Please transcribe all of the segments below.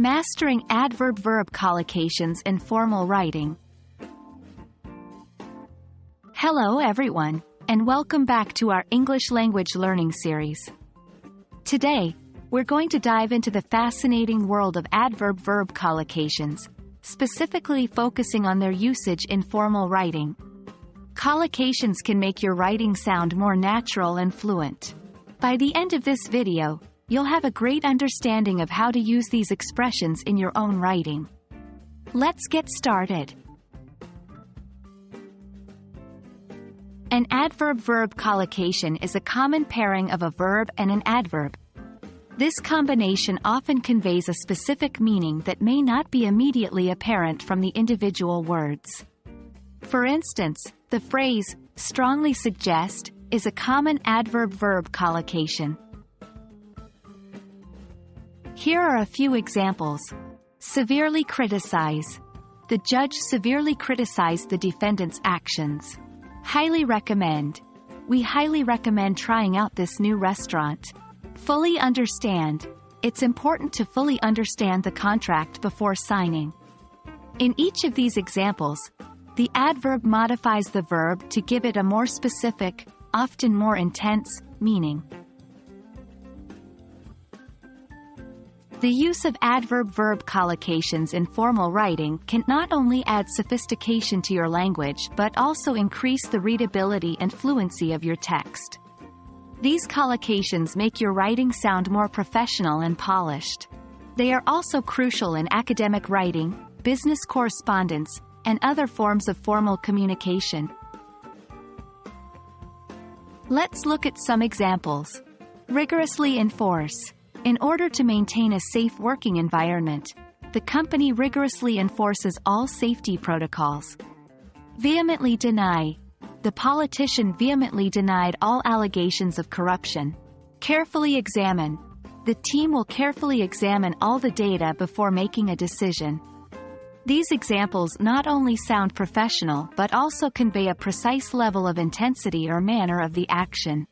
Mastering adverb-verb collocations in formal writing. Hello everyone, and welcome back to our English language learning series. Today, we're going to dive into the fascinating world of adverb-verb collocations, specifically focusing on their usage in formal writing. Collocations can make your writing sound more natural and fluent. By the end of this video, you'll have a great understanding of how to use these expressions in your own writing. Let's get started. An adverb-verb collocation is a common pairing of a verb and an adverb. This combination often conveys a specific meaning that may not be immediately apparent from the individual words. For instance, the phrase, strongly suggest, is a common adverb-verb collocation. Here are a few examples. Severely criticize. The judge severely criticized the defendant's actions. Highly recommend. We highly recommend trying out this new restaurant. Fully understand. It's important to fully understand the contract before signing. In each of these examples, the adverb modifies the verb to give it a more specific, often more intense, meaning. The use of adverb-verb collocations in formal writing can not only add sophistication to your language but also increase the readability and fluency of your text. These collocations make your writing sound more professional and polished. They are also crucial in academic writing, business correspondence, and other forms of formal communication. Let's look at some examples. Rigorously enforce. In order to maintain a safe working environment, the company rigorously enforces all safety protocols. Vehemently deny. The politician vehemently denied all allegations of corruption. Carefully examine. The team will carefully examine all the data before making a decision. These examples not only sound professional but also convey a precise level of intensity or manner of the action.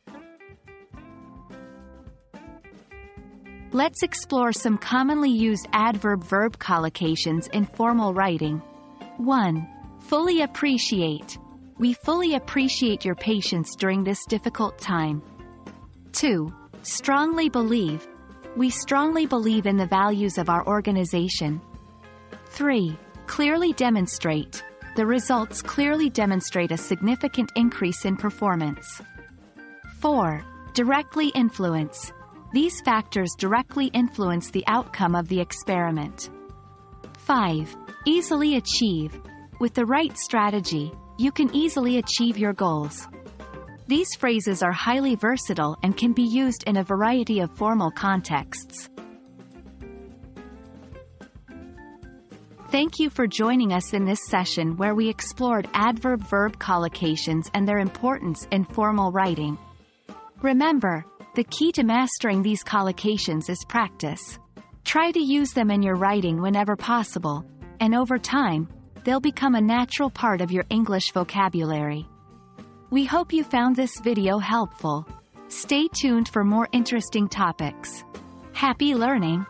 Let's explore some commonly used adverb-verb collocations in formal writing. 1. Fully appreciate. We fully appreciate your patience during this difficult time. 2. Strongly believe. We strongly believe in the values of our organization. 3. Clearly demonstrate. The results clearly demonstrate a significant increase in performance. 4. Directly influence. These factors directly influence the outcome of the experiment. 5. Easily achieve. With the right strategy, you can easily achieve your goals. These phrases are highly versatile and can be used in a variety of formal contexts. Thank you for joining us in this session where we explored adverb-verb collocations and their importance in formal writing. Remember, the key to mastering these collocations is practice. Try to use them in your writing whenever possible, and over time, they'll become a natural part of your English vocabulary. We hope you found this video helpful. Stay tuned for more interesting topics. Happy learning!